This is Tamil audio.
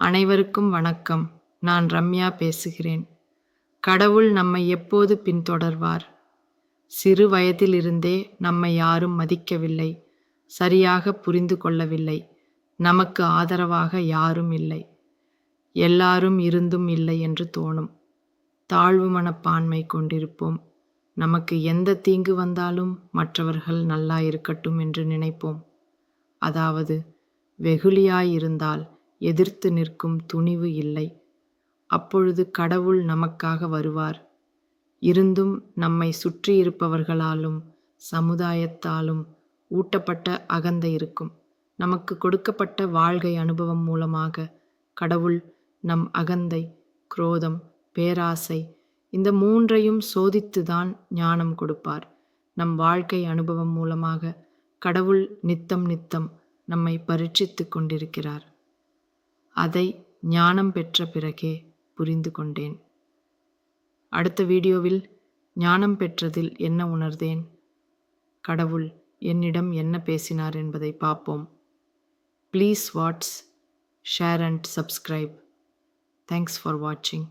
அனைவருக்கும் வணக்கம். நான் ரம்யா பேசுகிறேன். கடவுள் நம்மை எப்போது பின்தொடர்வார்? சிறு வயதிலிருந்தே நம்மை யாரும் மதிக்கவில்லை, சரியாக புரிந்து கொள்ளவில்லை, நமக்கு ஆதரவாக யாரும் இல்லை. எல்லாரும் இருந்தும் இல்லை என்று தோணும். தாழ்வு மனப்பான்மை கொண்டிருப்போம். நமக்கு எந்த தீங்கு வந்தாலும் மற்றவர்கள் நல்லா இருக்கட்டும் என்று நினைப்போம். அதாவது வெகுளியாயிருந்தால் எதிர்த்து நிற்கும் துணிவு இல்லை. அப்பொழுது கடவுள் நமக்காக வருவார். இருந்தும் நம்மை சுற்றியிருப்பவர்களாலும் சமுதாயத்தாலும் ஊட்டப்பட்ட அகந்தை இருக்கும். நமக்கு கொடுக்கப்பட்ட வாழ்க்கை அனுபவம் மூலமாக கடவுள் நம் அகந்தை, குரோதம், பேராசை இந்த மூன்றையும் சோதித்துதான் ஞானம் கொடுப்பார். நம் வாழ்க்கை அனுபவம் மூலமாக கடவுள் நித்தம் நித்தம் நம்மை பரீட்சித்துக் கொண்டிருக்கிறார். அதை ஞானம் பெற்ற பிறகே புரிந்து கொண்டேன். அடுத்த வீடியோவில் ஞானம் பெற்றதில் என்ன உணர்ந்தேன், கடவுள் என்னிடம் என்ன பேசினார் என்பதை பார்ப்போம். Please watch, share and subscribe. Thanks for வாட்சிங்.